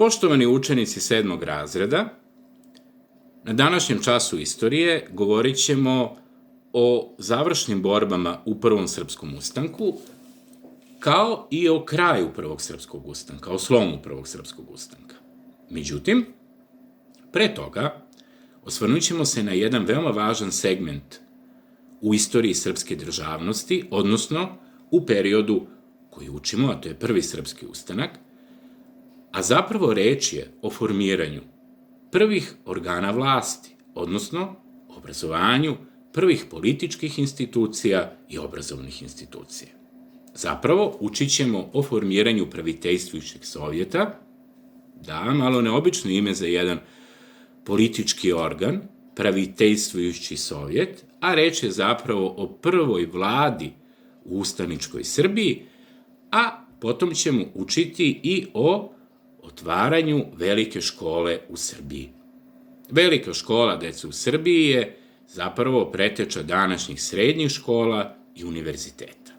Poštovani učenici 7. razreda, na današnjem času istorije govorit ćemo o završnim borbama u Prvom srpskom ustanku, kao i o kraju Prvog srpskog ustanka, o slomu Prvog srpskog ustanka. Međutim, pre toga, osvrnut ćemo se na jedan veoma važan segment u istoriji srpske državnosti, odnosno u periodu koji učimo, a to je Prvi srpski ustanak, a zapravo reč je o formiranju prvih organa vlasti, odnosno obrazovanju prvih političkih institucija i obrazovnih institucija. Zapravo, učit ćemo o formiranju Praviteljstvujućeg sovjeta, da, malo neobično ime za jedan politički organ, Praviteljstvujući sovjet, a reč je zapravo o prvoj vladi u ustaničkoj Srbiji, a potom ćemo učiti i o otvaranju velike škole u Srbiji. Velika škola, deca, u Srbiji je zapravo preteča današnjih srednjih škola i univerziteta.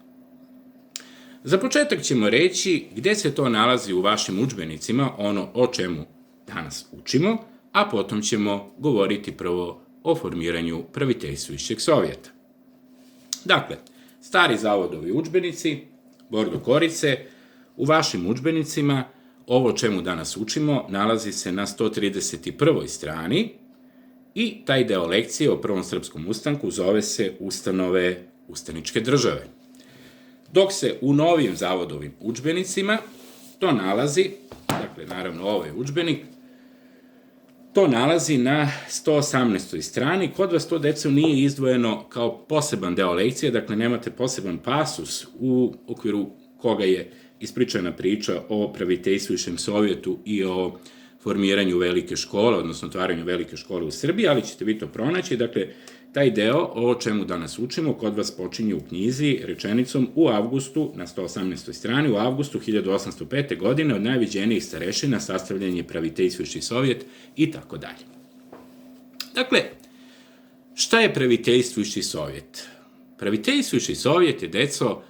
Za početak ćemo reći gde se to nalazi u vašim udžbenicima, ono o čemu danas učimo, a potom ćemo govoriti prvo o formiranju Praviteljstvujućeg sovjeta. Dakle, stari zavodovi udžbenici, Bordo Korice, u vašim udžbenicima ovo o čemu danas učimo nalazi se na 131. strani i taj deo lekcije o Prvom srpskom ustanku zove se Ustanove ustaničke države. Dok se u novim zavodovim udžbenicima to nalazi, dakle, naravno ovo je udžbenik, to nalazi na 118. strani. Kod vas to, deco, nije izdvojeno kao poseban deo lekcije, dakle, nemate poseban pasus u okviru koga je ispričana priča o Praviteljstvujućem sovjetu i o formiranju velike škole, odnosno otvaranju velike škole u Srbiji, ali ćete vi to pronaći. Dakle, taj deo o čemu danas učimo kod vas počinje u knjizi rečenicom u avgustu, na 118. strani, u avgustu 1805. godine od najviđenijih starešina sastavljen je Praviteljstvujući sovjet i tako dalje. Dakle, šta je Praviteljstvujući sovjet? Praviteljstvujući sovjet je, deco,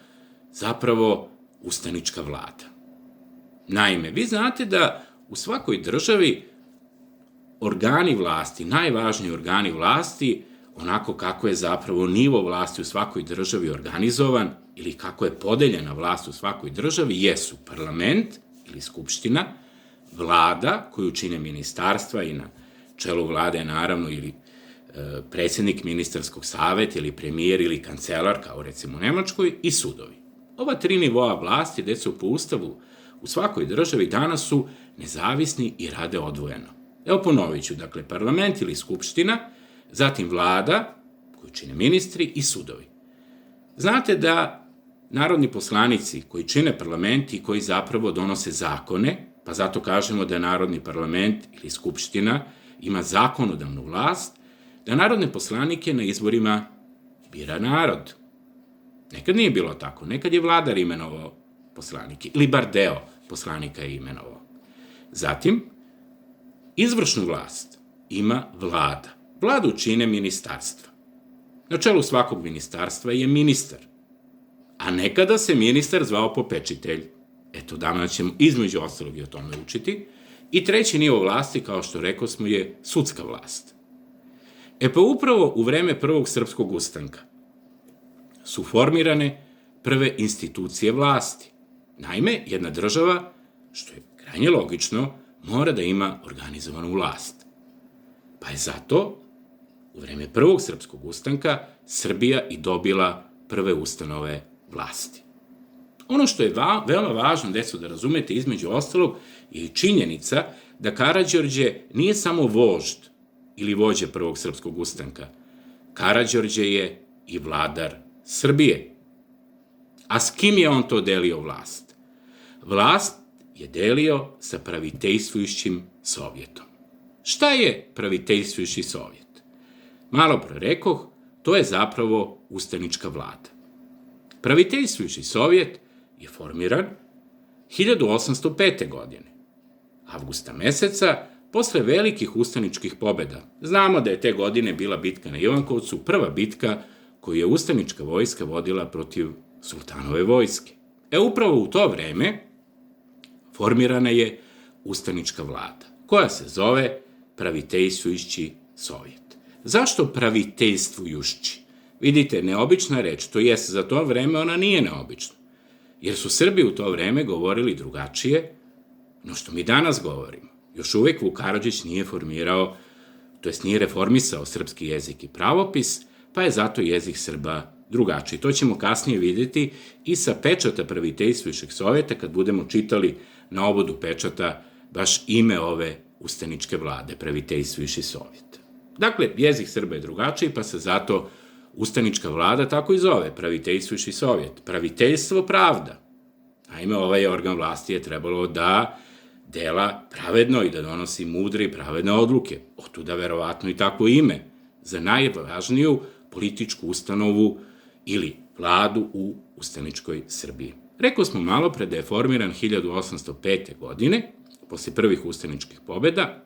zapravo ustanička vlada. Naime, vi znate da u svakoj državi organi vlasti, najvažniji organi vlasti, onako kako je zapravo nivo vlasti u svakoj državi organizovan ili kako je podeljena vlast u svakoj državi, jesu parlament ili skupština, vlada koju čine ministarstva i na čelu vlade je naravno ili predsjednik ministarskog saveta ili premijer ili kancelar, kao recimo u Nemačkoj, i sudovi. Ova tri nivoa vlasti, deco, po Ustavu u svakoj državi danas su nezavisni i rade odvojeno. Evo ponovit ću, dakle, parlament ili skupština, zatim vlada, koju čine ministri, i sudovi. Znate da narodni poslanici koji čine parlament i koji zapravo donose zakone, pa zato kažemo da narodni parlament ili skupština ima zakonodavnu vlast, da narodne poslanike na izborima bira narod. Nekad nije bilo tako, nekad je vladar imenovao poslanike, ili bar deo poslanika je imenovao. Zatim, izvršnu vlast ima vlada. Vladu čine ministarstva. Na čelu svakog ministarstva je ministar, a nekada se ministar zvao popečitelj. Eto, danas ćemo između ostalog i o tome učiti. I treći nivo vlasti, kao što rekao smo, je sudska vlast. Pa upravo u vreme Prvog srpskog ustanka su formirane prve institucije vlasti. Naime, jedna država, što je krajnje logično, mora da ima organizovanu vlast. Pa je zato u vreme Prvog srpskog ustanka Srbija i dobila prve ustanove vlasti. Ono što je veoma važno, deco, da razumete između ostalog, je i činjenica da Karađorđe nije samo vožd ili vođa Prvog srpskog ustanka. Karađorđe je i vladar Srbije. A s kim je on to delio vlast? Vlast je delio sa Praviteljstvujućim sovjetom. Šta je Praviteljstvujući sovjet? Malo pre rekoh, to je zapravo ustanička vlada. Praviteljstvujući sovjet je formiran 1805. godine, avgusta meseca, posle velikih ustaničkih pobeda. Znamo da je te godine bila bitka na Ivankovcu, prva bitka koju je ustanička vojska vodila protiv sultanove vojske. Upravo u to vreme formirana je ustanička vlada, koja se zove Praviteljstvujući sovjet. Zašto praviteljstvujući? Vidite, neobična reč, to jest za to vreme ona nije neobična, jer su Srbi u to vreme govorili drugačije no što mi danas govorimo. Još uvek Vuk Karadžić nije formirao, to jest nije reformisao srpski jezik i pravopis, pa je zato jezik Srba drugačiji. To ćemo kasnije videti i sa pečata Praviteljstvujućeg sovjeta, kad budemo čitali na obodu pečata baš ime ove ustaničke vlade, Praviteljstvujući sovjet. Dakle, jezik Srba je drugačiji, pa se zato ustanička vlada tako i zove, Praviteljstvujući sovjet. Praviteljstvo pravda. Naime, ovaj organ vlasti je trebalo da dela pravedno i da donosi mudre i pravedne odluke. Otuda verovatno i tako ime za najvažniju političku ustanovu ili vladu u ustaničkoj Srbiji. Rekao smo malo pre da je formiran 1805. godine, posle prvih ustaničkih pobeda,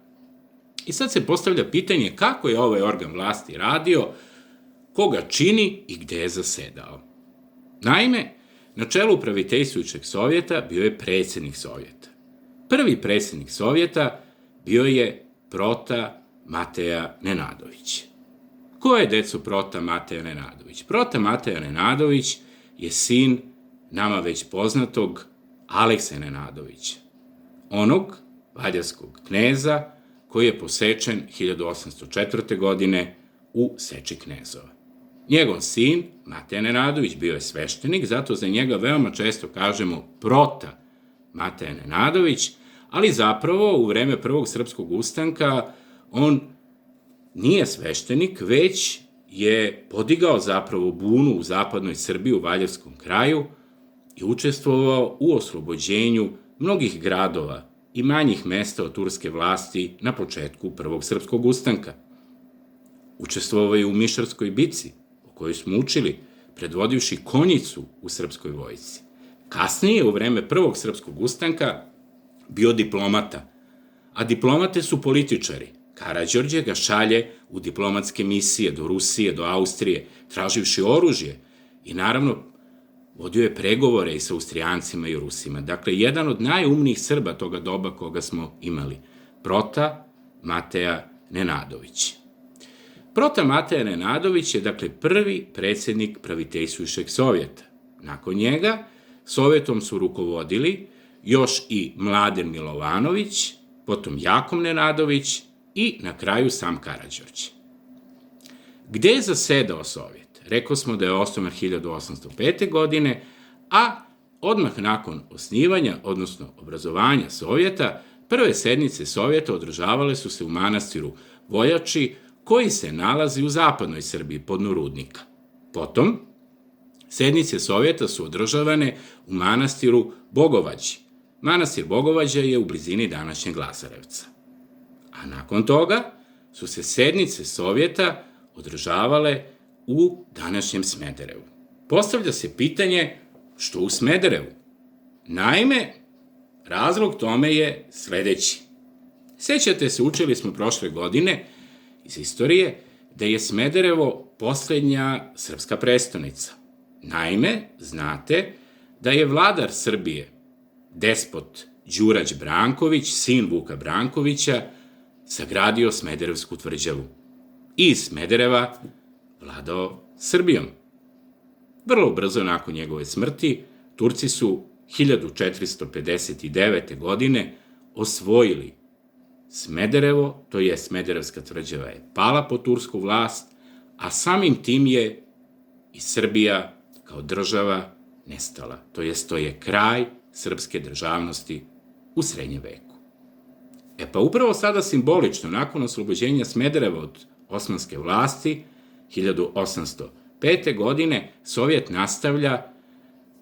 i sad se postavlja pitanje kako je ovaj organ vlasti radio, koga čini i gde je zasedao. Naime, na čelu Praviteljstvujućeg sovjeta bio je predsednik sovjeta. Prvi predsednik sovjeta bio je Prota Mateja Nenadović. Ko je deco Prota Mateja Nenadović? Prota Mateja Nenadović je sin nama već poznatog Alekse Nenadovića, onog valjavskog kneza koji je posečen 1804. godine u Seči knezova. Njegov sin, Mateja Nenadović, bio je sveštenik, zato za njega veoma često kažemo Prota Mateja Nenadović, ali zapravo u vreme Prvog srpskog ustanka on nije sveštenik, već je podigao zapravo bunu u zapadnoj Srbiji, u Valjevskom kraju i učestvovao u oslobođenju mnogih gradova i manjih mesta od turske vlasti na početku Prvog srpskog ustanka. Učestvovao je u Mišarskoj bici, o kojoj smo učili, predvodivši konjicu u srpskoj vojsci. Kasnije, u vreme Prvog srpskog ustanka, bio diplomata, a diplomate su političari. Karađorđe ga šalje u diplomatske misije do Rusije, do Austrije, traživši oružje i naravno vodio je pregovore i sa Austrijancima i Rusima. Dakle, jedan od najumnijih Srba toga doba koga smo imali, Prota Mateja Nenadović. Prota Mateja Nenadović je, dakle, prvi predsednik Praviteljstvujućeg sovjeta. Nakon njega sovjetom su rukovodili još i Mladen Milovanović, potom Jakov Nenadović i na kraju sam Karađorđe. Gde je zasedao sovjet? Rekao smo da je osnovan 1805. godine, a odmah nakon osnivanja, odnosno obrazovanja sovjeta, prve sednice sovjeta održavale su se u manastiru Vojači, koji se nalazi u zapadnoj Srbiji, podno Rudnika. Potom, sednice sovjeta su održavane u manastiru Bogovađi. Manastir Bogovađa je u blizini današnjeg Lazarevca. A nakon toga su se sednice sovjeta održavale u današnjem Smederevu. Postavlja se pitanje što u Smederevu? Naime, razlog tome je sledeći. Sećate se, učili smo prošle godine iz istorije da je Smederevo poslednja srpska prestonica. Naime, znate da je vladar Srbije, despot Đurać Branković, sin Vuka Brankovića, sagradio Smederevsku tvrđavu i iz Smedereva vladao Srbijom. Vrlo brzo nakon njegove smrti, Turci su 1459. godine osvojili Smederevo, to je Smederevska tvrđava je pala pod tursku vlast, a samim tim je i Srbija kao država nestala. To je kraj srpske državnosti u srednjem veku. Pa upravo sada simbolično, nakon oslobođenja Smedereva od osmanske vlasti, 1805. godine, Sovjet nastavlja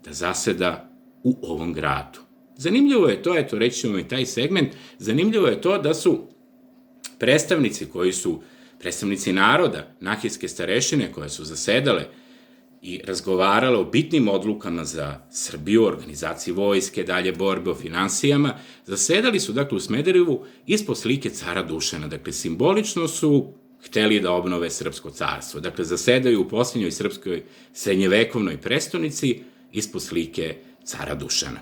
da zaseda u ovom gradu. Zanimljivo je to, eto reći ćemo i taj segment, zanimljivo je to da su predstavnici koji su predstavnici naroda, nahijske starešine koje su zasedale i razgovarale o bitnim odlukama za Srbiju, organizaciji vojske, dalje borbe o finansijama, zasedali su, dakle, u Smederevu ispod slike cara Dušana. Dakle, simbolično su hteli da obnove srpsko carstvo. Dakle, zasedaju u posljednjoj srpskoj srednjevekovnoj prestonici ispod slike cara Dušana.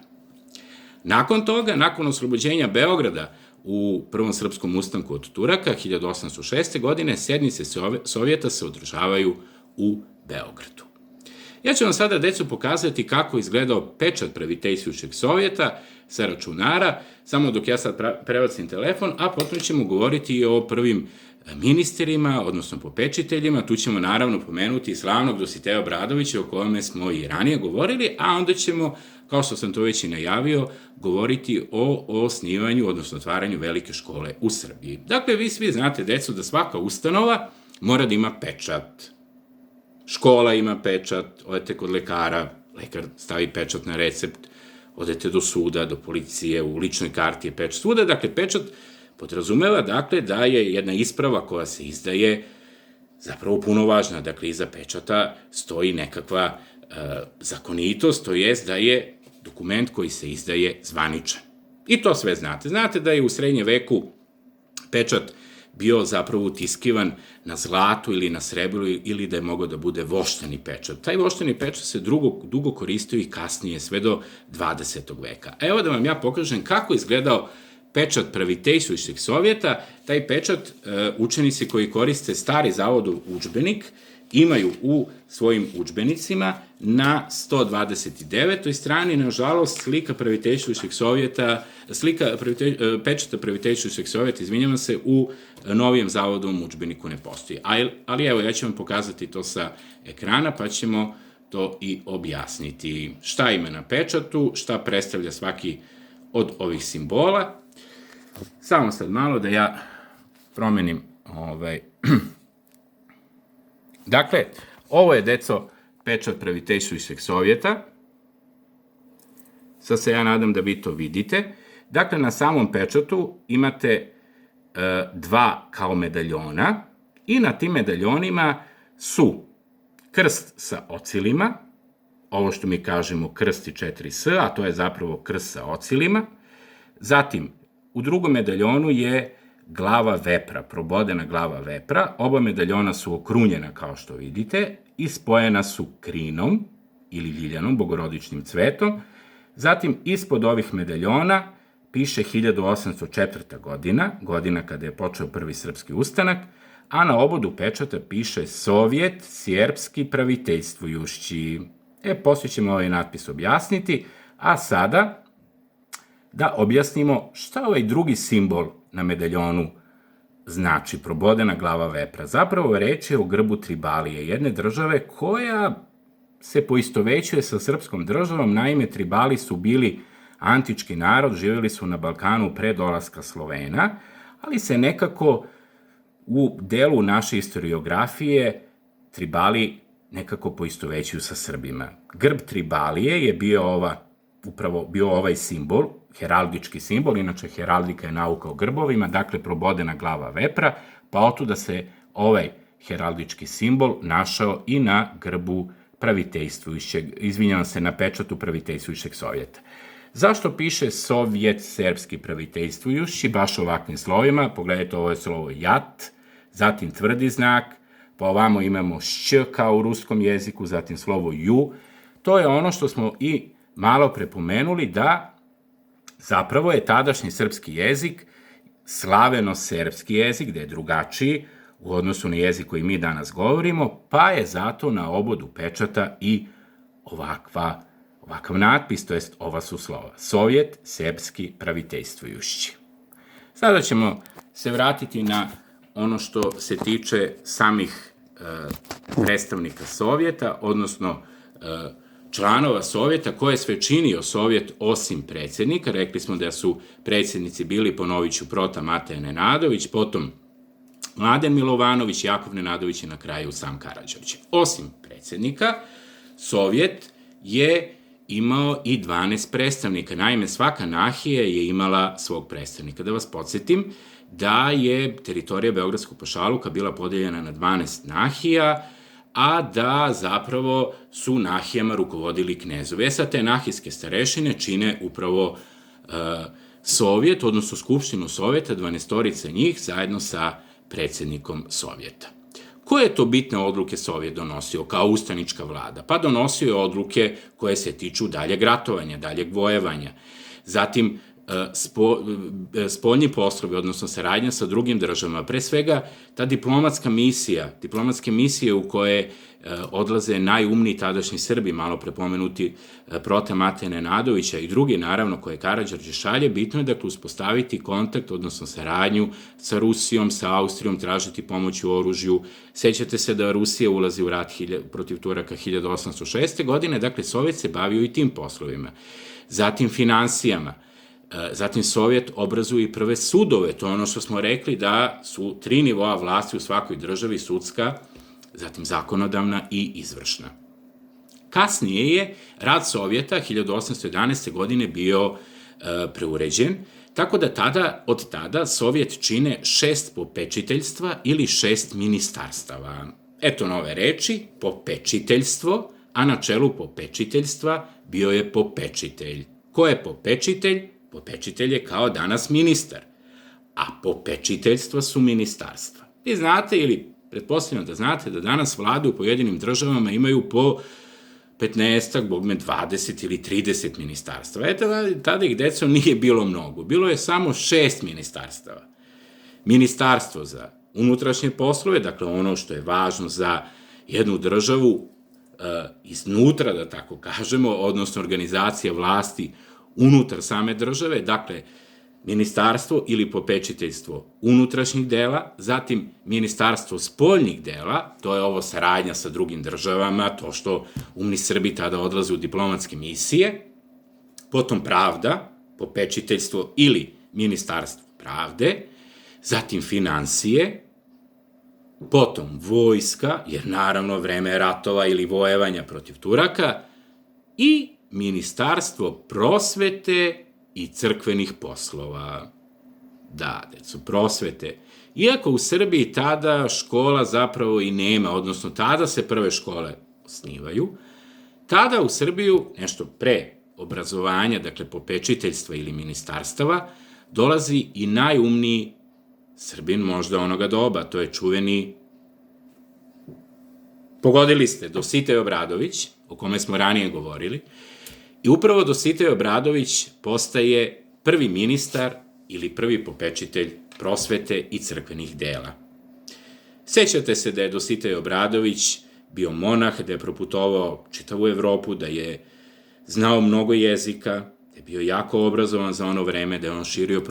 Nakon toga, nakon oslobođenja Beograda u Prvom srpskom ustanku od Turaka, 1806. godine, sednice Sovjeta se održavaju u Beogradu. Ja ću vam sada, deco, pokazati kako izgledao pečat Praviteljstvujuščeg Sovjeta sa računara, samo dok ja sad prebacim telefon, a potom ćemo govoriti i o prvim ministrima, odnosno popečiteljima. Tu ćemo naravno pomenuti i slavnog Dositeja Obradovića, o kome smo i ranije govorili, a onda ćemo, kao što sam to već i najavio, govoriti o osnivanju, odnosno otvaranju velike škole u Srbiji. Dakle, vi svi znate, deco, da svaka ustanova mora da ima pečat. Škola ima pečat, odete kod lekara, lekar stavi pečat na recept, odete do suda, do policije, u ličnoj karti je pečat svuda. Dakle, pečat podrazumeva, dakle, da je jedna isprava koja se izdaje zapravo puno važna. Dakle, iza pečata stoji nekakva zakonitost, to jest da je dokument koji se izdaje zvaničan. I to sve znate. Znate da je u srednjem veku pečat bio zapravo utiskivan na zlatu ili na srebru ili da je mogao da bude vošteni pečat. Taj vošteni pečat se dugo koristio i kasnije, sve do 20. veka. Evo da vam ja pokažem kako izgledao pečat Praviteljstvujuščeg Sovjeta. Taj pečat učenici koji koriste stari Zavodov udžbenik imaju u svojim udžbenicima na 129. strani. Nažalost, slika Praviteljstvujuščeg Sovjeta, pečata Praviteljstvujuščeg Sovjeta, izvinjavam se, u novijem Zavodovom udžbeniku ne postoji. Ali evo, ja ću vam pokazati to sa ekrana, pa ćemo to i objasniti. Šta ima na pečatu, šta predstavlja svaki od ovih simbola. Samo sad malo da ja promenim Dakle, ovo je, deco, pečat Praviteljstvujuščeg Sovjeta. Sad se ja nadam da vi to vidite. Dakle, na samom pečatu imate dva kao medaljona i na tim medaljonima su krst sa ocilima, ovo što mi kažemo krst i 4S, a to je zapravo krst sa ocilima. Zatim, u drugom medaljonu je glava vepra, probodena glava vepra. Oba medaljona su okrunjena, kao što vidite, i spojena su krinom ili ljiljanom, bogorodičnim cvetom. Zatim, ispod ovih medaljona piše 1804. godina kada je počeo prvi srpski ustanak, a na obodu pečata piše Sovjet Serbski Praviteljstvujušći. Poslije ćemo ovaj natpis objasniti, a sada da objasnimo šta ovaj drugi simbol na medaljonu znači, probodena glava vepra. Zapravo reč je o grbu Tribalije, jedne države koja se poistovećuje sa srpskom državom. Naime, Tribali su bili antički narod, živjeli su na Balkanu pre dolaska Slovena, ali se nekako u delu naše historiografije Tribali nekako poistovećuju sa Srbima. Grb Tribalije je upravo bio ovaj simbol, heraldički simbol, inače heraldika je nauka o grbovima, dakle probodena glava vepra, pa otuda se ovaj heraldički simbol našao i na grbu na pečatu Praviteljstvujuščeg Sovjeta. Zašto piše Sovjet Serbski Praviteljstvujušći baš ovakvim slovima? Pogledajte, ovo je slovo jat, zatim tvrdi znak, pa ovamo imamo šć kao u ruskom jeziku, zatim slovo ju. To je ono što smo i malo prepomenuli, da zapravo je tadašnji srpski jezik slaveno-serbski jezik, gde je drugačiji u odnosu na jezik koji mi danas govorimo, pa je zato na obodu pečata i ovakav natpis, to jest ova su slova. Sovjet Serbski Praviteljstvujušći. Sada ćemo se vratiti na ono što se tiče samih predstavnika Sovjeta, odnosno članova Sovjeta, koje sve činio Sovjet osim predsjednika. Rekli smo da su predsjednici bili, ponovit ću, Prota Mateja Nenadović, potom Mladen Milovanović, Jakov Nenadović i na kraju sam Karađorđe. Osim predsjednika, Sovjet je imao i 12 predstavnika. Naime, svaka nahija je imala svog predstavnika. Da vas podsjetim da je teritorija Beogradskog pašaluka bila podeljena na 12 nahija, a da zapravo su nahijama rukovodili knezovi. Sad te nahijske starešine čine upravo Sovjet, odnosno Skupštinu Sovjeta, 12 njih, zajedno sa predsjednikom Sovjeta. Koje je to bitne odluke Sovjet donosio kao ustanička vlada? Pa donosio je odluke koje se tiču daljeg ratovanja, daljeg vojevanja. zatim spoljni poslovi, odnosno saradnja sa drugim državama, pre svega ta diplomatske misije u koje odlaze najumniji tadašnji Srbi, malo prepomenuti Prote Mateja Nenadovića i drugi, naravno, koje Karađorđe šalje, bitno je dakle uspostaviti kontakt, odnosno saradnju sa Rusijom, sa Austrijom, tražiti pomoć u oružju. Sećate se da Rusija ulazi u rat protiv Turaka 1806. godine, dakle Sovjet se bavio i tim poslovima. Zatim finansijama. Zatim Sovjet obrazuje i prve sudove, to je ono što smo rekli da su 3 nivoa vlasti u svakoj državi, sudska, zatim zakonodavna i izvršna. Kasnije je rad Sovjeta 1811. godine bio preuređen, tako da od tada Sovjet čine 6 popečiteljstva ili 6 ministarstava. Eto nove reči, popečiteljstvo, a na čelu popečiteljstva bio je popečitelj. Ko je popečitelj? Popečitelj je kao danas ministar, a popečiteljstva su ministarstva. Vi znate ili pretpostavljam da znate da danas vlade u pojedinim državama imaju po 15, bogme 20 ili 30 ministarstva. Eto, tada ih deco nije bilo mnogo. Bilo je samo 6 ministarstava. Ministarstvo za unutrašnje poslove, dakle ono što je važno za jednu državu iznutra, da tako kažemo, odnosno organizacija vlasti unutar same države, dakle, ministarstvo ili popečiteljstvo unutrašnjih dela, zatim ministarstvo spoljnih dela, to je ovo saradnja sa drugim državama, to što umni Srbi tada odlaze u diplomatske misije, potom pravda, popečiteljstvo ili ministarstvo pravde, zatim finansije, potom vojska, jer naravno vreme ratova ili vojevanja protiv Turaka, i ministarstvo prosvete i crkvenih poslova. Da, deco, prosvete. Iako u Srbiji tada škola zapravo i nema, odnosno tada se prve škole osnivaju, tada u Srbiju, nešto pre obrazovanja, dakle popečiteljstva ili ministarstava, dolazi i najumniji Srbin možda onoga doba, to je čuveni, pogodili ste, Dositej Obradović, o kome smo ranije govorili, i upravo Dositej Obradović postaje prvi ministar ili prvi popečitelj prosvete i crkvenih dela. Sećate se da je Dositej Obradović bio monah, da je proputovao čitavu Evropu, da je znao mnogo jezika, da je bio jako obrazovan za ono vreme, da je on širio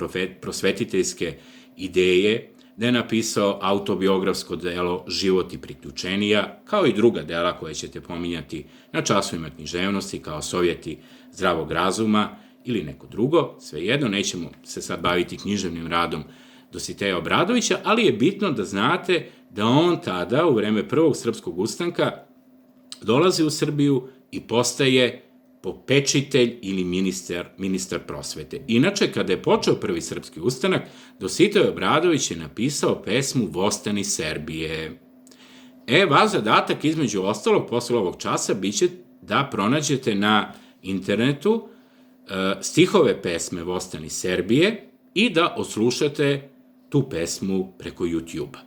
prosvetiteljske ideje, da je napisao autobiografsko delo Život i priključenija, kao i druga dela koje ćete pominjati na časovima književnosti, kao Sovjeti zdravog razuma ili neko drugo. Svejedno, nećemo se sad baviti književnim radom Dositeja Obradovića, ali je bitno da znate da on tada, u vreme Prvog srpskog ustanka, dolazi u Srbiju i postaje popečitelj ili ministar prosvete. Inače, kada je počeo Prvi srpski ustanak, Dositej Obradović je napisao pesmu Vostani Serbije. Vaš zadatak, između ostalog, posle ovog časa, biće da pronađete na internetu stihove pesme Vostani Serbije i da odslušate tu pesmu preko YouTube-a.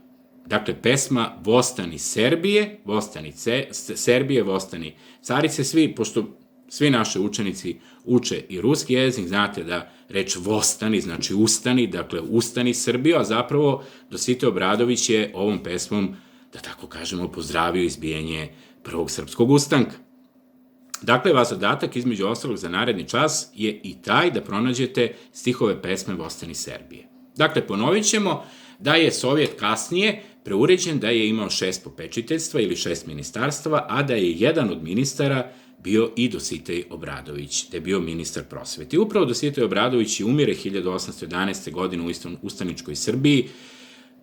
Dakle, pesma Vostani Serbije, Vostani Serbije, Vostani carice, pošto svi naši učenici uče i ruski jezik, znate da reč Vostani znači ustani, dakle ustani Srbijo, a zapravo Dositej Obradović je ovom pesmom, da tako kažemo, pozdravio izbijanje Prvog srpskog ustanka. Dakle, vaš zadatak, između ostalog, za naredni čas je i taj da pronađete stihove pesme Vostani Serbije. Dakle, ponovit ćemo da je Sovjet kasnije preuređen, da je imao 6 popečiteljstva ili 6 ministarstava, a da je jedan od ministara bio i Dositej Obradović, da je bio ministar prosvete. Upravo Dositej Obradović i umire 1811. godine u ustaničkoj Srbiji,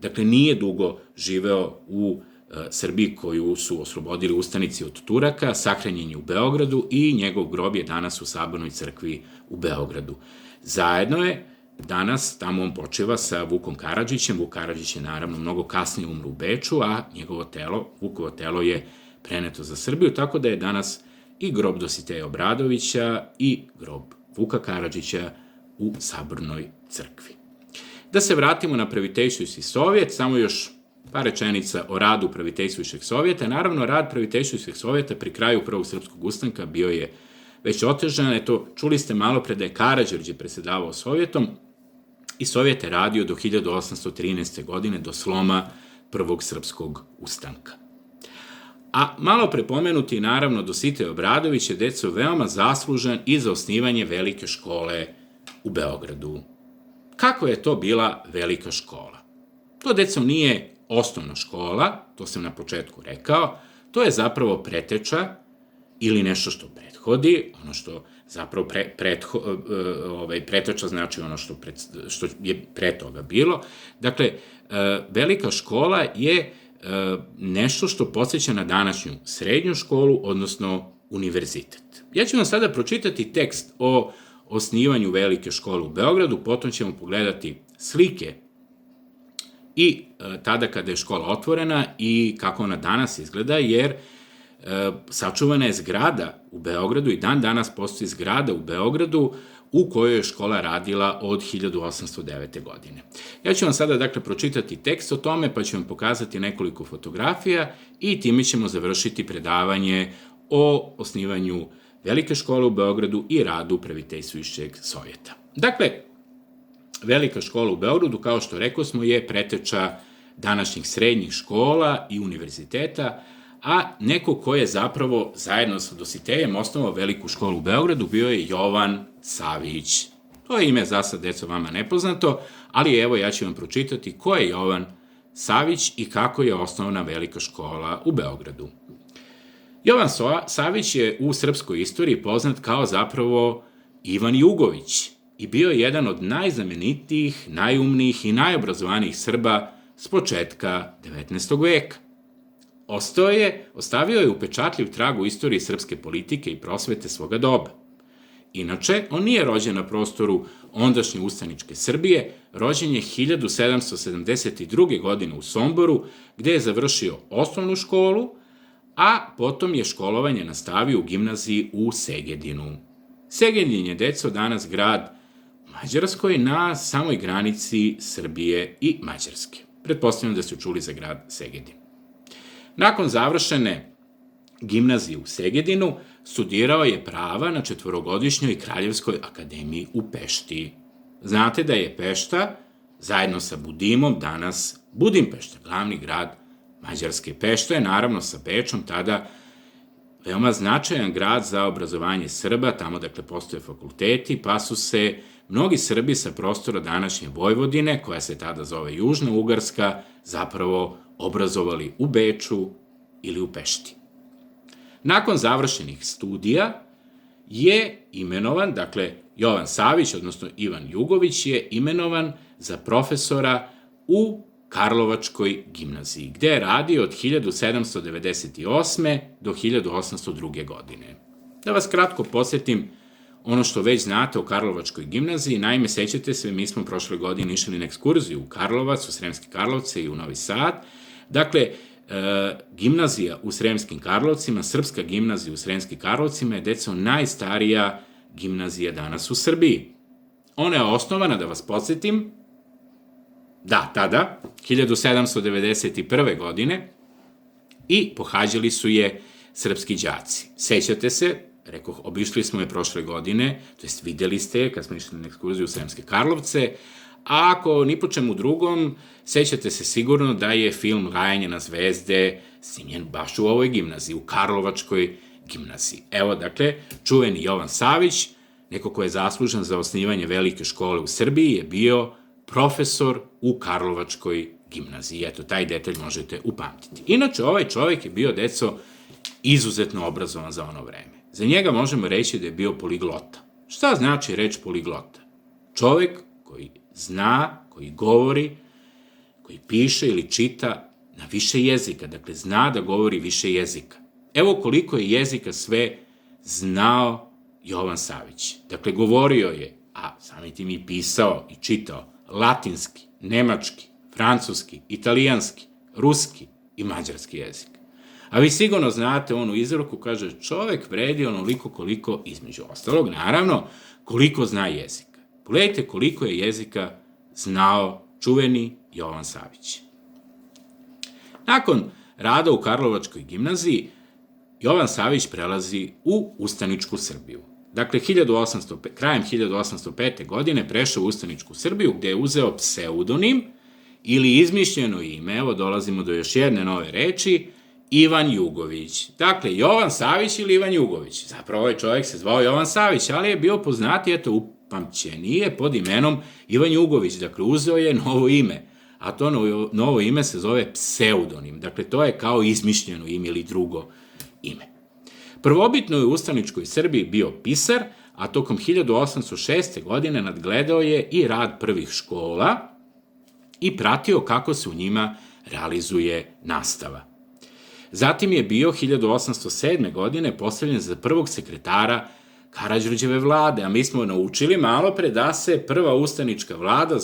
dakle nije dugo živeo u Srbiji koju su oslobodili ustanici od Turaka, sahranjen je u Beogradu i njegov grob je danas u Sabornoj crkvi u Beogradu. Zajedno je danas, tamo on počiva sa Vukom Karadžićem. Vuk Karadžić je naravno mnogo kasnije umro u Beču, a Vukovo telo je preneto za Srbiju, tako da je danas i grob Dositeja Obradovića i grob Vuka Karadžića u Sabornoj crkvi. Da se vratimo na Praviteljstvujuški sovjet, samo još par rečenica o radu Praviteljstvujuškog sovjeta. Naravno, rad Praviteljstvujuškog sovjeta pri kraju Prvog srpskog ustanka bio je već otežana. Eto, čuli ste malo pre da je Karađorđe predsedavao Sovjetom i Sovjet je radio do 1813. godine, do sloma Prvog srpskog ustanka. A malo prepomenuti, naravno, Dositej Obradović je, deco, veoma zaslužan i za osnivanje velike škole u Beogradu. Kako je to bila velika škola? To, deco, nije osnovna škola, to sam na početku rekao, to je zapravo preteča ili nešto što prethodi, ono što zapravo preteča znači ono što je pre toga bilo. Dakle, velika škola je nešto što podsjeća na današnju srednju školu, odnosno univerzitet. Ja ću vam sada pročitati tekst o osnivanju velike škole u Beogradu, potom ćemo pogledati slike i tada kada je škola otvorena i kako ona danas izgleda, jer sačuvana je zgrada u Beogradu i dan danas postoji zgrada u Beogradu u kojoj je škola radila od 1809. godine. Ja ću vam sada, dakle, pročitati tekst o tome, pa ću vam pokazati nekoliko fotografija i time ćemo završiti predavanje o osnivanju velike škole u Beogradu i radu Praviteljstvujušćeg Sovjeta. Dakle, velika škola u Beogradu, kao što rekao smo, je preteča današnjih srednjih škola i univerziteta, a neko ko je zapravo zajedno sa Dositejem osnovao veliku školu u Beogradu bio je Jovan Savić. To je ime za sad, deco, vama nepoznato, ali evo ja ću vam pročitati ko je Jovan Savić i kako je osnovana velika škola u Beogradu. Jovan Savić je u srpskoj istoriji poznat kao zapravo Ivan Jugović i bio je jedan od najznamenitijih, najumnijih najobrazovanijih Srba s početka 19. veka. Ostavio je upečatljiv trag u istoriji srpske politike i prosvete svoga doba. Inače, on nije rođen na prostoru ondašnje ustaničke Srbije, rođen je 1772. godine u Somboru, gde je završio osnovnu školu, a potom je školovanje nastavio u gimnaziji u Segedinu. Segedin je, deco, danas grad u Mađarskoj na samoj granici Srbije i Mađarske. Pretpostavljam da ste čuli za grad Segedin. Nakon završene gimnazije u Segedinu, studirao je prava na 4-godišnjoj Kraljevskoj akademiji u Pešti. Znate da je Pešta, zajedno sa Budimom, danas Budimpešta, glavni grad Mađarske. Pešta je, naravno, sa Bečom tada veoma značajan grad za obrazovanje Srba, tamo, dakle, postoje fakulteti, pa su se mnogi Srbi sa prostora današnje Vojvodine, koja se tada zove Južna Ugarska, zapravo obrazovali u Beču ili u Pešti. Nakon završenih studija je imenovan, dakle, Jovan Savić, odnosno Ivan Jugović, je imenovan za profesora u Karlovačkoj gimnaziji, gde je radio od 1798. do 1802. godine. Da vas kratko podsjetim ono što već znate o Karlovačkoj gimnaziji, naime, sećate se, mi smo prošle godine išli na ekskurziju u Karlovac, u Sremske Karlovce i u Novi Sad. Dakle, gimnazija u Sremskim Karlovcima, srpska gimnazija u Sremskim Karlovcima je, deco, najstarija gimnazija danas u Srbiji. Ona je osnovana, da vas podsjetim, tada, 1791. godine, i pohađali su je srpski đaci. Sećate se, rekoh, obišli smo je prošle godine, to jest videli ste kad smo išli na ekskurziju u Sremske Karlovce, a ako ni po čemu drugom, sećate se sigurno da je film Rajanje na zvezde snimljen baš u ovoj gimnaziji, u Karlovačkoj gimnaziji. Evo, dakle, čuveni Jovan Savić, neko ko je zaslužan za osnivanje velike škole u Srbiji, je bio profesor u Karlovačkoj gimnaziji. Eto, taj detalj možete upamtiti. Inače, ovaj čovek je bio, deco, izuzetno obrazovan za ono vreme. Za njega možemo reći da je bio poliglota. Šta znači reč poliglota? Čovek koji zna, koji govori, koji piše ili čita na više jezika, dakle, zna da govori više jezika. Evo koliko je jezika sve znao Jovan Savić. Dakle, govorio je, a samim tim i pisao i čitao, latinski, nemački, francuski, italijanski, ruski i mađarski jezik. A vi sigurno znate onu izreku, kaže, čovek vredi onoliko koliko, između ostalog, naravno, koliko zna jezika. Pogledajte koliko je jezika znao čuveni Jovan Savić. Nakon rada u Karlovačkoj gimnaziji, Jovan Savić prelazi u ustaničku Srbiju. dakle, krajem 1805. godine prešao u ustaničku Srbiju, gde je uzeo pseudonim ili izmišljeno ime, evo dolazimo do još jedne nove reči, Ivan Jugović. Dakle, Jovan Savić ili Ivan Jugović. Zapravo ovaj čovjek se zvao Jovan Savić, ali je bio poznati, upamćenije pod imenom Ivan Jugović. Dakle, uzeo je novo ime, a to novo ime se zove pseudonim. Dakle, to je kao izmišljeno ime ili drugo ime. Prvobitno je u ustaničkoj Srbiji bio pisar, a tokom 1806. godine nadgledao je i rad prvih škola i pratio kako se u njima realizuje nastava. Zatim je bio 1807. godine postavljen za prvog sekretara Karađorđeve vlade, a mi smo naučili malo pre da se prva ustanička vlada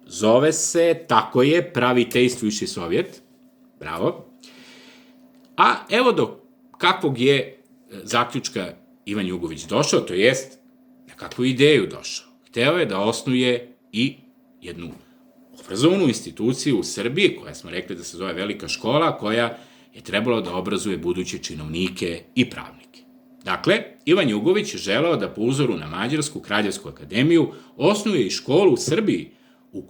zove se, tako je, Praviteljstvujuši sovjet, bravo, a evo do kakvog je zaključka Ivan Jugović došao, to jest na kakvu ideju došao. Hteo je da osnuje i jednu obrazovnu instituciju u Srbiji, koja smo rekli da se zove Velika škola, koja je trebalo da obrazuje buduće činovnike i pravnike. Dakle, Ivan Jugović je želeo da po uzoru na Mađarsku kraljevsku akademiju osnuje i školu u Srbiji u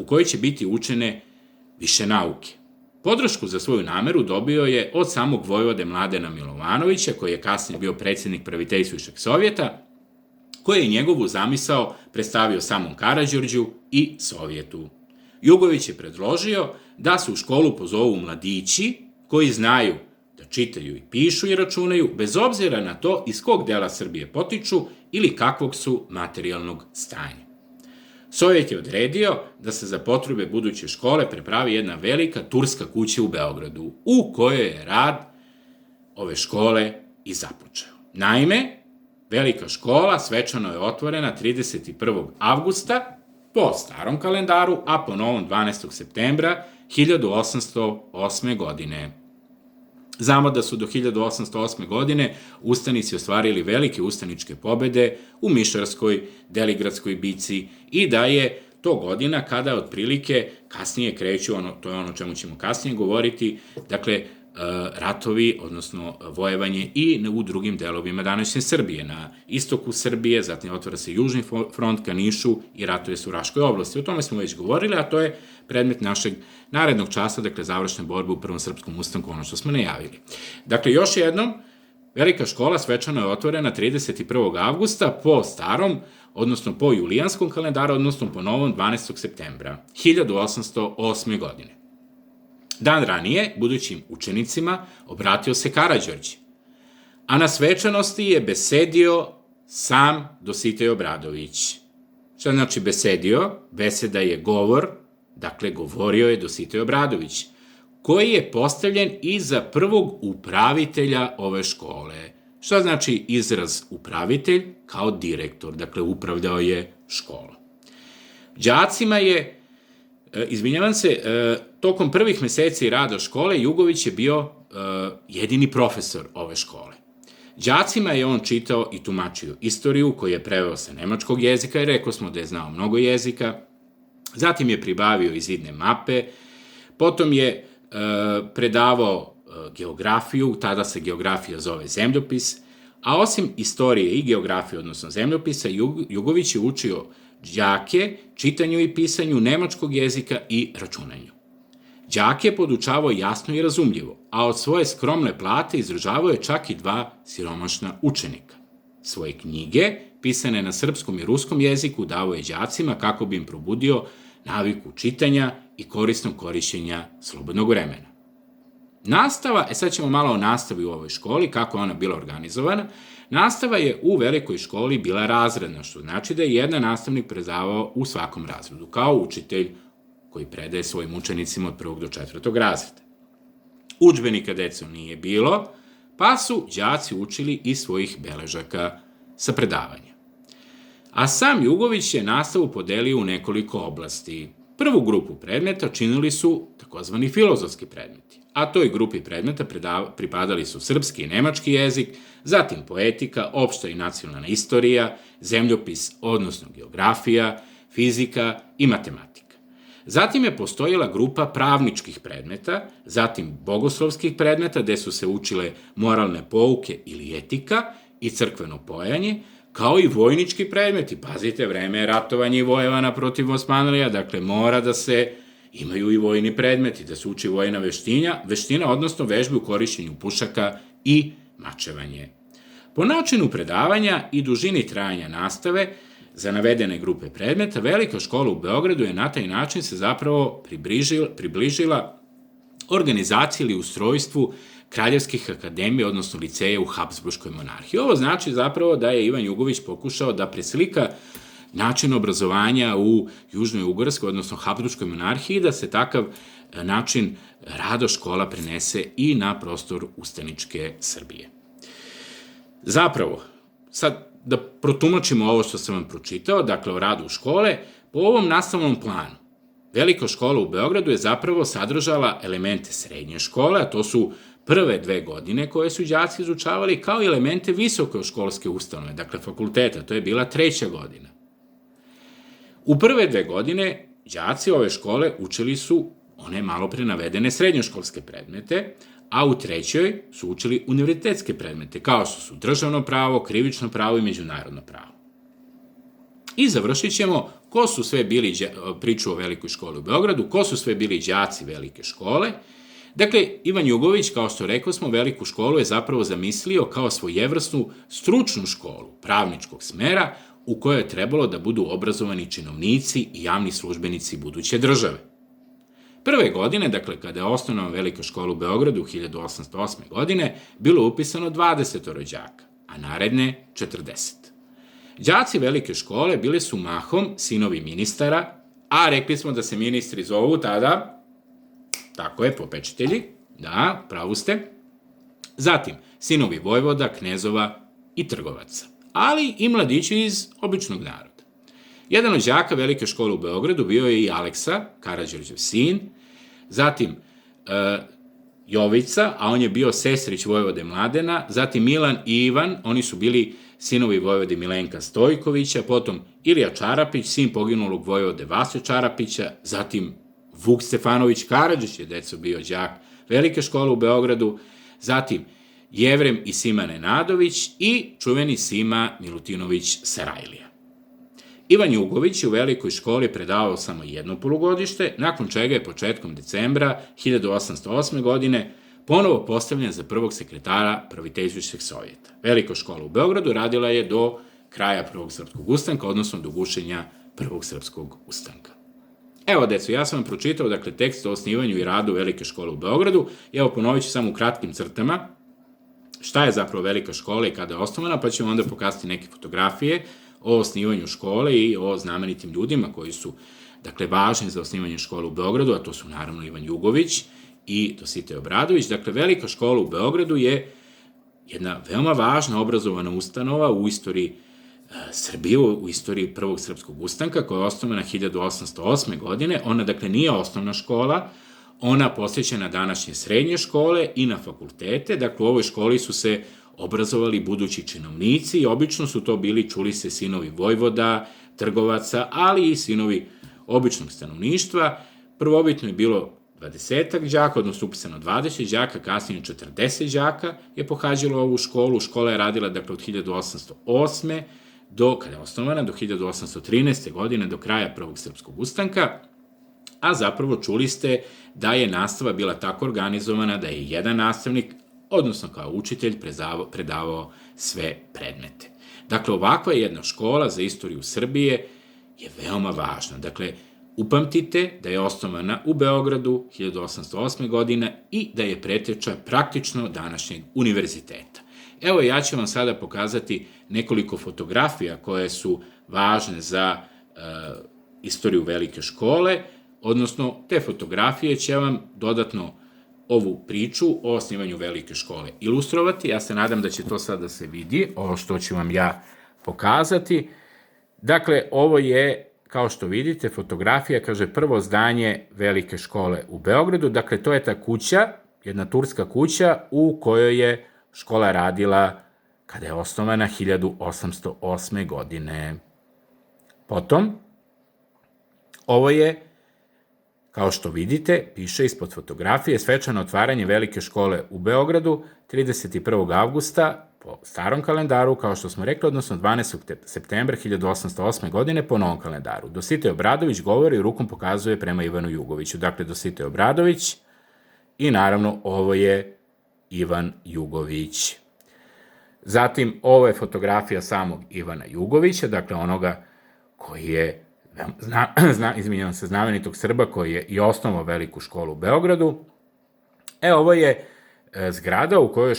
kojoj će biti učene više nauke. Podršku za svoju nameru dobio je od samog vojvode Mladena Milovanovića, koji je kasnije bio predsjednik Praviteljstvujušeg sovjeta, koji je njegovu zamisao predstavio samom Karađorđu i Sovjetu. Jugović je predložio da se u školu pozovu mladići koji znaju da čitaju i pišu i računaju, bez obzira na to iz kog dela Srbije potiču ili kakvog su materijalnog stanja. Sovjet je odredio da se za potrebe buduće škole prepravi jedna velika turska kuća u Beogradu, u kojoj je rad ove škole i započeo. Naime, Velika škola svečano je otvorena 31. avgusta po starom kalendaru, a po novom 12. septembra 1808. godine. Znamo da su do 1808. godine ustanici ostvarili velike ustaničke pobede u Mišarskoj, Deligradskoj bici i da je to godina kada otprilike kasnije kreću, to je ono o čemu ćemo kasnije govoriti, dakle, ratovi, odnosno vojevanje i u drugim delovima današnje Srbije. Na istoku Srbije, zatim otvara se Južni front ka Nišu i ratuje se u Raškoj oblasti. O tome smo već govorili, a to je predmet našeg narednog časa, dakle, završne borbe u Prvom srpskom ustanku, ono što smo najavili. Dakle, još jednom, Velika škola svečano je otvorena 31. avgusta po starom, odnosno po julijanskom kalendaru, odnosno po novom 12. septembra 1808. godine. Dan ranije, budućim učenicima, obratio se Karađorđe, a na svečanosti je besedio sam Dositej Obradović. Šta znači besedio? Beseda je govor, dakle, govorio je Dositej Obradović, koji je postavljen i za prvog upravitelja ove škole. Šta znači izraz upravitelj? Kao direktor, dakle, upravljao je školom. Đacima je, tokom prvih meseci rada škole, Jugović je bio jedini profesor ove škole. Đacima je on čitao i tumačio istoriju, koju je preveo sa nemačkog jezika, i rekao smo da je znao mnogo jezika, zatim je pribavio iz zidne mape, potom je predavao geografiju, tada se geografija zove zemljopis, a osim istorije i geografije, odnosno zemljopisa, Jugović je učio đake čitanju i pisanju nemačkog jezika i računanju. Đake je podučavao jasno i razumljivo, a od svoje skromne plate izdržavao je čak i 2 siromašna učenika. Svoje knjige, pisane na srpskom i ruskom jeziku, davao je đacima kako bi im probudio naviku čitanja i korisnog korišćenja slobodnog vremena. Nastava, sad ćemo malo o nastavi u ovoj školi, kako je ona bila organizovana. Nastava je u velikoj školi bila razredna, što znači da je jedan nastavnik predavao u svakom razredu, kao učitelj koji predaje svojim učenicima od 1. do 4. razreda. Udžbenika decu nije bilo, pa su đaci učili iz svojih beležaka sa predavanja. A sam Jugović je nastavu podelio u nekoliko oblasti. Prvu grupu predmeta činili su takozvani filozofski predmeti, a toj grupi predmeta pripadali su srpski i nemački jezik, zatim poetika, opšta i nacionalna istorija, zemljopis, odnosno geografija, fizika i matematika. Zatim je postojila grupa pravničkih predmeta, zatim bogoslovskih predmeta, gde su se učile moralne pouke ili etika i crkveno pojanje, kao i vojnički predmeti. Pazite, vreme je ratovanja i vojevana protiv Osmanlija, dakle mora da se imaju i vojni predmeti, da se uči vojna veština, odnosno vežbe u korišćenju pušaka i mačevanje. Po načinu predavanja i dužini trajanja nastave za navedene grupe predmeta, Velika škola u Beogradu je na taj način se zapravo približila organizaciji ili ustrojstvu kraljevskih akademija, odnosno liceja u Habsburškoj monarhiji. Ovo znači zapravo da je Ivan Jugović pokušao da preslika način obrazovanja u Južnoj Ugarskoj, odnosno Habsburškoj monarhiji, da se takav način rada škola prenese i na prostor ustaničke Srbije. Zapravo, sad da protumačimo ovo što sam vam pročitao, dakle o radu škole, po ovom nastavnom planu, Velika škola u Beogradu je zapravo sadržala elemente srednje škole, a to su prve 2 godine koje su đaci izučavali, kao i elemente visokoškolske ustanove, dakle fakulteta, to je bila 3. godina. U prve 2 godine đaci ove škole učili su one malo pre navedene srednjoškolske predmete, a u 3. su učili univerzitetske predmete, kao što su državno pravo, krivično pravo i međunarodno pravo. I završit ćemo ko su sve bili, priču o Velikoj školi u Beogradu, ko su sve bili đaci Velike škole. Dakle, Ivan Jugović, kao što rekao smo, Veliku školu je zapravo zamislio kao svojevrsnu stručnu školu pravničkog smera u kojoj je trebalo da budu obrazovani činovnici i javni službenici buduće države. Prve godine, dakle, kada je osnovana Velika škola u Beogradu 1808. godine, bilo upisano 20 đaka, a naredne 40. Đaci Velike škole bili su mahom sinovi ministara, a rekli smo da se ministri zovu tada, tako je, popečitelji, da, pravu ste, zatim sinovi vojvoda, knezova i trgovaca, ali i mladići iz običnog naroda. Jedan od đaka Velike škole u Beogradu bio je i Aleksa, Karađorđev sin, zatim Jovica, a on je bio sestrić vojvode Mladena, zatim Milan i Ivan, oni su bili sinovi vojvode Milenka Stojkovića, potom Ilija Čarapić, sin poginulog vojvode Vasje Čarapića, zatim Vuk Stefanović Karadžić je deco bio đak Velike škole u Beogradu, zatim Jevrem i Sima Nenadović i čuveni Sima Milutinović Sarajlija. Ivan Jugović je u Velikoj školi predavao samo 1 polugodište, nakon čega je početkom decembra 1808. godine ponovo postavljen za prvog sekretara Praviteljstvujušeg sovjeta. Velika škola u Beogradu radila je do kraja Prvog srpskog ustanka, odnosno do gušenja Prvog srpskog ustanka. Evo, deco, ja sam vam pročitao, dakle, tekst o osnivanju i radu Velike škole u Beogradu. Evo, ponovit ću samo u kratkim crtama šta je zapravo Velika škola i kada je osnovana, pa ćemo onda pokazati neke fotografije o osnivanju škole i o znamenitim ljudima koji su, dakle, važni za osnivanje škole u Beogradu, a to su naravno Ivan Jugović i Dositej Obradović. Dakle, Velika škola u Beogradu je jedna veoma važna obrazovana ustanova u istoriji Srbije, u istoriji Prvog srpskog ustanka, koja je osnovana 1808. godine. Ona, dakle, nije osnovna škola, ona posvećena današnje srednje škole i na fakultete. Dakle, u ovoj školi su se obrazovali budući činovnici i obično su to bili, čuli se, sinovi vojvoda, trgovaca, ali i sinovi običnog stanovništva. Prvobitno je bilo 20 đaka, odnosno upisano 20 đaka, kasnije 40 đaka je pohađalo ovu školu. Škola je radila, dakle, od 1808. kada je osnovana, do 1813. godine, do kraja Prvog srpskog ustanka, a zapravo čuli ste da je nastava bila tako organizovana da je jedan nastavnik, odnosno kao učitelj, predavao sve predmete. Dakle, ovakva jedna škola za istoriju Srbije je veoma važna. Dakle, upamtite da je osnovana u Beogradu 1808. godine i da je preteča praktično današnjeg univerziteta. Evo, ja ću vam sada pokazati nekoliko fotografija koje su važne za istoriju Velike škole, odnosno te fotografije će vam dodatno ovu priču o osnivanju Velike škole ilustrovati. Ja se nadam da će to sada da se vidi, ovo što ću vam ja pokazati. Dakle, ovo je, kao što vidite, fotografija, kaže, prvo zdanje Velike škole u Beogradu. Dakle, to je ta kuća, jedna turska kuća u kojoj je škola radila kada je osnovana 1808. godine. Potom, ovo je Kao što vidite, piše ispod fotografije svečano otvaranje Velike škole u Beogradu 31. avgusta po starom kalendaru, kao što smo rekli, odnosno 12. septembra 1808. godine po novom kalendaru. Dositej Obradović govori i rukom pokazuje prema Ivanu Jugoviću. Dakle, Dositej Obradović i naravno ovo je Ivan Jugović. Zatim, ovo je fotografija samog Ivana Jugovića, dakle onoga koji je, izvinjavam se, znamenitog Srba koji je i osnovao Veliku školu u Beogradu. Ovo je zgrada u kojoj je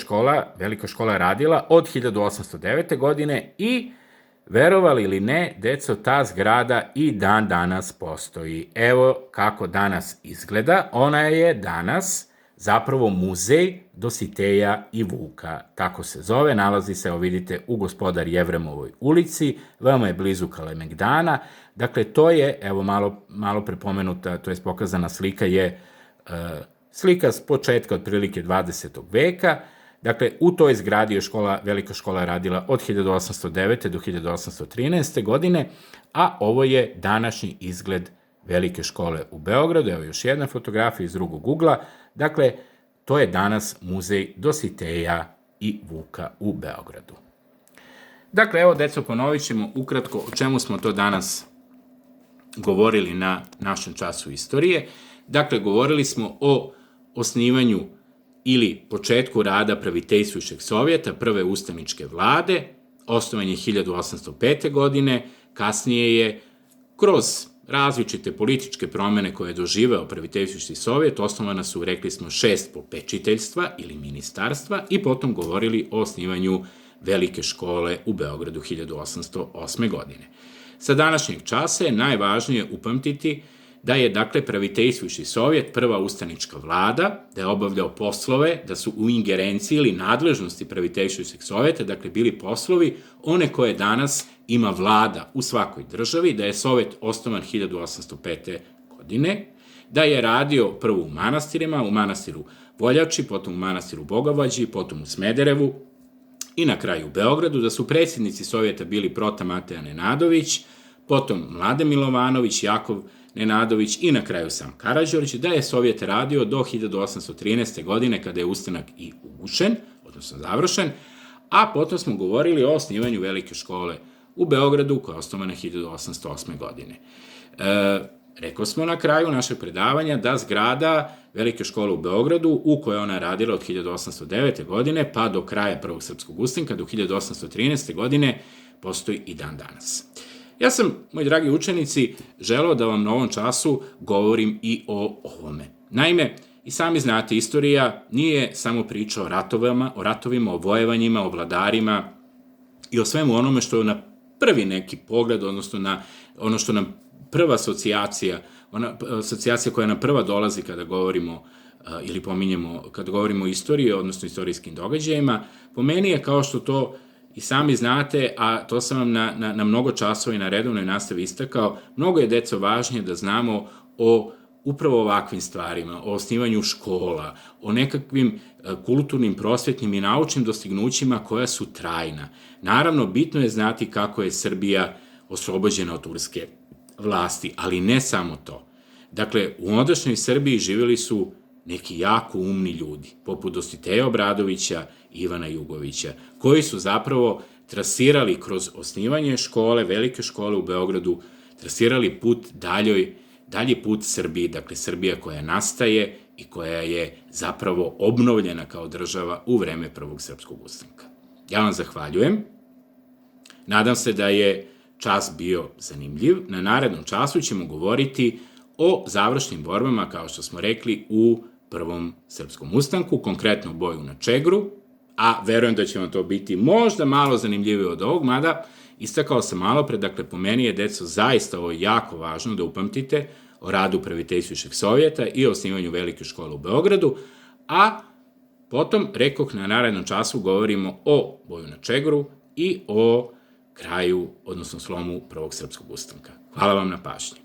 Velika škola radila od 1809. godine i, verovali ili ne, deco, ta zgrada i dan danas postoji. Evo kako danas izgleda. Ona je danas zapravo muzej Dositeja i Vuka. Tako se zove, nalazi se, evo vidite, u Gospodar Jevremovoj ulici, veoma je blizu Kalemegdana. Dakle, to je, evo malo prepomenuta, to je pokazana slika, je slika s početka otprilike 20. veka. Dakle, u toj zgradi je Velika škola radila od 1809. do 1813. godine, a ovo je današnji izgled Velike škole u Beogradu. Evo još jedna fotografija iz drugog ugla. Dakle, to je danas muzej Dositeja i Vuka u Beogradu. Dakle, evo, deco, ponovit ćemo ukratko o čemu smo to danas govorili na našem času istorije. Dakle, govorili smo o osnivanju ili početku rada Praviteljstvujušeg sovjeta, prve ustaničke vlade, osnovan je 1805. godine, kasnije je kroz različite političke promene koje je doživeo Praviteljstvujuški sovjet, osnovana su, rekli smo, 6 popečiteljstva ili ministarstva i potom govorili o osnivanju Velike škole u Beogradu 1808. godine. Sa današnjeg časa je najvažnije upamtiti da je, dakle, Praviteljstvujuški sovjet prva ustanička vlada, da je obavljao poslove, da su u ingerenciji ili nadležnosti Praviteljstvujuškog sovjeta, dakle, bili poslovi one koje danas ima vlada u svakoj državi, da je sovjet osnovan 1805. godine, da je radio prvo u manastirima, u manastiru Voljači, potom u manastiru Bogavađi, potom u Smederevu i na kraju u Beogradu, da su predsjednici sovjeta bili Prota Mateja Nenadović, potom Mladen Milovanović, Jakov Nenadović i na kraju sam Karađorđe, da je sovjet radio do 1813. godine kada je ustanak i ugušen, odnosno završen, a potom smo govorili o osnivanju Velike škole u Beogradu koja je osnovana 1808. godine. Rekao smo na kraju našeg predavanja da zgrada Velike škole u Beogradu, u kojoj ona radila od 1809. godine pa do kraja Prvog srpskog ustanka, do 1813. godine, postoji i dan danas. Ja sam, moji dragi učenici, želeo da vam na ovom času govorim i o ovome. Naime, i sami znate, istorija nije samo priča o ratovima, o vojevanjima, o vladarima i o svemu onome što je na prvi neki pogled, odnosno na ono što nam prva asocijacija koja nam prva dolazi kada govorimo ili pominjemo, kada govorimo o istoriji, odnosno istorijskim događajima, po meni je, kao što to i sami znate, a to sam vam na mnogo časova i na redovnoj nastavi istakao, mnogo je, deco, važnije da znamo o upravo ovakvim stvarima, o osnivanju škola, o nekakvim kulturnim, prosvetnim i naučnim dostignućima koja su trajna. Naravno, bitno je znati kako je Srbija oslobođena od turske vlasti, ali ne samo to. Dakle, u ondašnjoj Srbiji živjeli su neki jako umni ljudi, poput Dositeja Obradovića i Ivana Jugovića, koji su zapravo trasirali kroz osnivanje škole, Velike škole u Beogradu, trasirali put dalji put Srbiji, dakle Srbija koja nastaje i koja je zapravo obnovljena kao država u vreme Prvog srpskog ustanka. Ja vam zahvaljujem. Nadam se da je čas bio zanimljiv. Na narednom času ćemo govoriti o završnim borbama, kao što smo rekli, u Prvom srpskom ustanku, konkretno u boju na Čegru, a verujem da će vam to biti možda malo zanimljivije od ovog, mada istakao sam malo pre, dakle, po meni je, deco, zaista ovo jako važno da upamtite o radu Praviteljstvujuškog sovjeta i o osnivanju Velike škole u Beogradu, a potom, rekoh, na narednom času govorimo o boju na Čegru i o kraju, odnosno slomu Prvog srpskog ustanka. Hvala vam na pažnji.